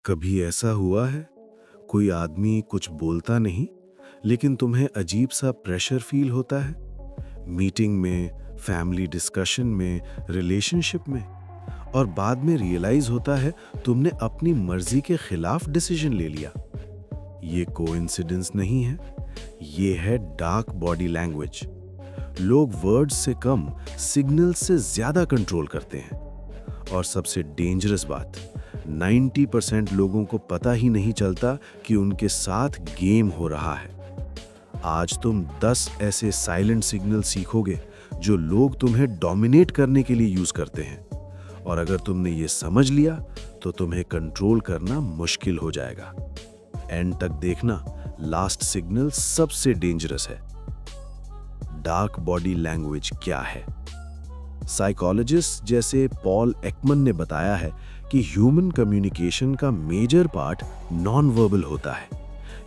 कभी ऐसा हुआ है कोई आदमी कुछ बोलता नहीं लेकिन तुम्हें अजीब सा प्रेशर फील होता है? मीटिंग में, फैमिली डिस्कशन में, रिलेशनशिप में, और बाद में रियलाइज होता है तुमने अपनी मर्जी के खिलाफ डिसीजन ले लिया। ये कोइंसिडेंस नहीं है, ये है डार्क बॉडी लैंग्वेज। लोग वर्ड्स से कम सिग्नल से ज्यादा कंट्रोल करते हैं। और सबसे डेंजरस बात, 90% लोगों को पता ही नहीं चलता कि उनके साथ गेम हो रहा है। आज तुम 10 ऐसे साइलेंट सिग्नल सीखोगे जो लोग तुम्हें डोमिनेट करने के लिए यूज करते हैं। और अगर तुमने ये समझ लिया तो तुम्हें कंट्रोल करना मुश्किल हो जाएगा। एंड तक देखना, लास्ट सिग्नल सबसे डेंजरस है। डार्क बॉडी लैंग्वेज क्या है? साइकोलॉजिस्ट जैसे पॉल एकमन ने बताया है कि ह्यूमन कम्युनिकेशन का मेजर पार्ट नॉन वर्बल होता है।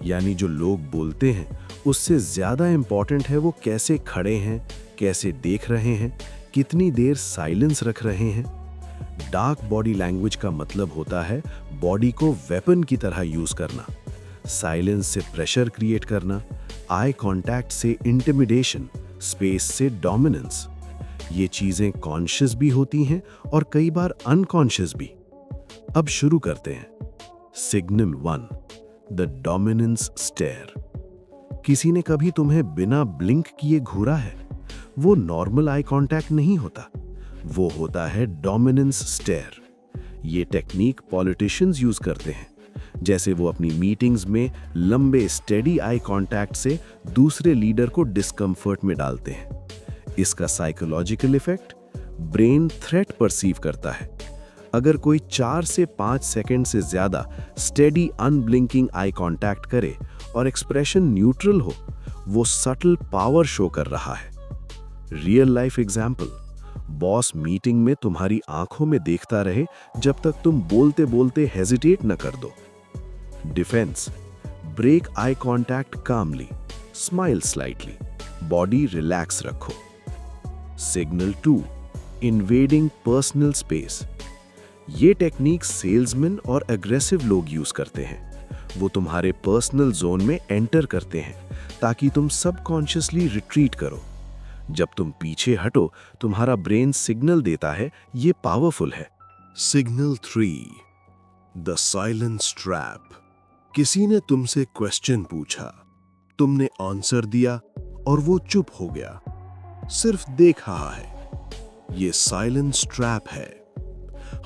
यानी जो लोग बोलते हैं उससे ज्यादा इंपॉर्टेंट है वो कैसे खड़े हैं, कैसे देख रहे हैं, कितनी देर साइलेंस रख रहे हैं। डार्क बॉडी लैंग्वेज का मतलब होता है बॉडी को वेपन की तरह यूज करना, साइलेंस से प्रेशर क्रिएट करना, आई कांटेक्ट से इंटिमिडेशन, स्पेस से डोमिनेंस। ये चीजें कॉन्शियस भी होती हैं और कई बार अनकॉन्शियस भी। अब शुरू करते हैं। Signal 1, the dominance stare. किसी ने कभी तुम्हें बिना ब्लिंक किए घूरा है? वो नॉर्मल आई कांटेक्ट नहीं होता, वो होता है डोमिनेंस स्टेयर। ये टेक्निक पॉलिटिशियंस यूज करते हैं। जैसे वो अपनी मीटिंग्स में लंबे स्टेडी आई कांटेक्ट से दूसरे लीडर को डिस्कंफर्ट में डालते हैं। इसका psychological effect, brain threat perceive करता है। अगर कोई 4 से 5 सेकंड से ज्यादा स्टेडी अनब्लिंकिंग आई कांटेक्ट करे और एक्सप्रेशन न्यूट्रल हो, वो सटल पावर शो कर रहा है। Real life example, boss meeting में तुम्हारी आंखों में देखता रहे जब तक तुम बोलते बोलते हेजिटेट न कर दो। डिफेंस, ब्रेक आई कांटेक्ट कामली, स्माइल स्लाइटली, बॉडी रिलैक्स रखो। Signal 2, invading personal space. ये टेक्निक सेल्समैन और एग्रेसिव लोग यूज करते हैं। वो तुम्हारे पर्सनल जोन में एंटर करते हैं ताकि तुम सबकॉन्शियसली रिट्रीट करो। जब तुम पीछे हटो, तुम्हारा ब्रेन सिग्नल देता है ये पावरफुल है। Signal 3, the silence trap. किसी ने तुमसे क्वेश्चन पूछा, तुमने आंसर दिया और वो चुप हो गया, सिर्फ देख रहा है। ये साइलेंस ट्रैप है।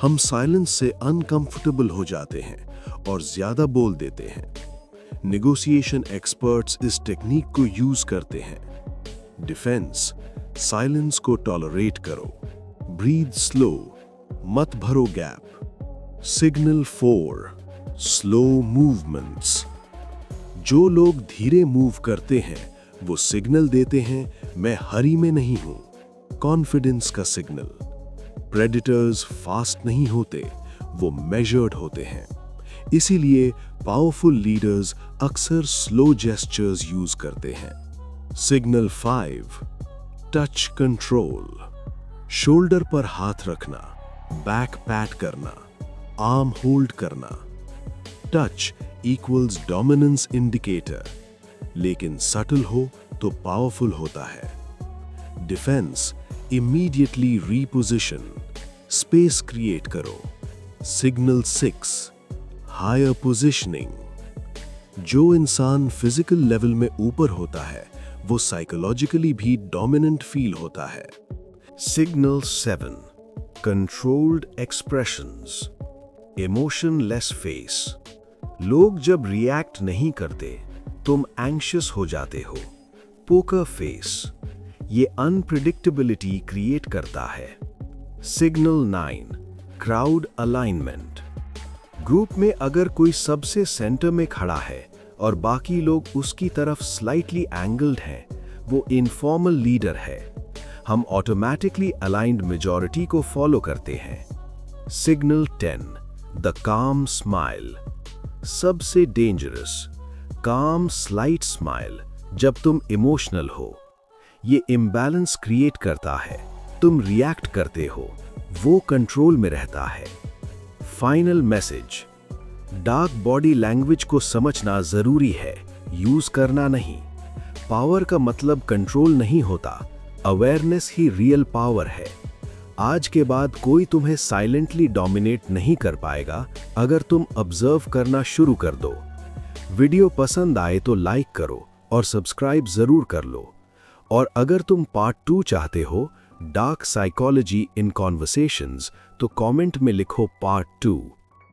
हम साइलेंस से अनकंफर्टेबल हो जाते हैं और ज्यादा बोल देते हैं। नेगोशिएशन एक्सपर्ट्स इस टेक्निक को यूज करते हैं। डिफेंस, साइलेंस को टॉलरेट करो, ब्रीथ स्लो, मत भरो गैप। Signal 4, slow movements. जो लोग धीरे मूव करते हैं वो सिग्नल देते हैं मैं हरी में नहीं हूं, कॉन्फिडेंस का सिग्नल। प्रेडिटर्स फास्ट नहीं होते, वो मेजर्ड होते हैं। इसीलिए पावरफुल लीडर्स अक्सर स्लो जेस्चर्स यूज करते हैं। Signal 5, touch control. शोल्डर पर हाथ रखना, बैक पैट करना, आर्म होल्ड करना। टच इक्वल्स डोमिनेंस इंडिकेटर, लेकिन सटल हो तो पावरफुल होता है। Defence, immediately reposition, space create करो। Signal 6, higher positioning. जो इंसान फिजिकल लेवल में ऊपर होता है वो साइकोलॉजिकली भी डोमिनेंट फील होता है। Signal 7, controlled expressions, emotionless face. लोग जब रिएक्ट नहीं करते तुम एंग्शियस हो जाते हो। पोकर फेस, ये अनप्रिडिक्टेबिलिटी क्रिएट करता है। Signal 9, crowd alignment. ग्रुप में अगर कोई सबसे सेंटर में खड़ा है और बाकी लोग उसकी तरफ स्लाइटली एंगल्ड हैं, वो इनफॉर्मल लीडर है। हम ऑटोमेटिकली अलाइंड मेजॉरिटी को फॉलो करते हैं। सिग्नल 10, द काम स्माइल। सबसे डेंजरस, काम स्लाइट स्माइल जब तुम इमोशनल हो। ये इम्बैलेंस क्रिएट करता है। तुम रिएक्ट करते हो, वो कंट्रोल में रहता है। Final message, dark body language को समझना जरूरी है, यूज करना नहीं। पावर का मतलब कंट्रोल नहीं होता, अवेयरनेस ही रियल पावर है। आज के बाद कोई तुम्हें साइलेंटली डोमिनेट नहीं कर पाएगा अगर तुम ऑब्जर्व करना शुरू कर दो। वीडियो पसंद आए तो लाइक करो और सब्सक्राइब जरूर कर लो। और अगर तुम पार्ट 2 चाहते हो, डार्क साइकोलॉजी इन कॉन्वर्सेशंस, तो कमेंट में लिखो पार्ट 2।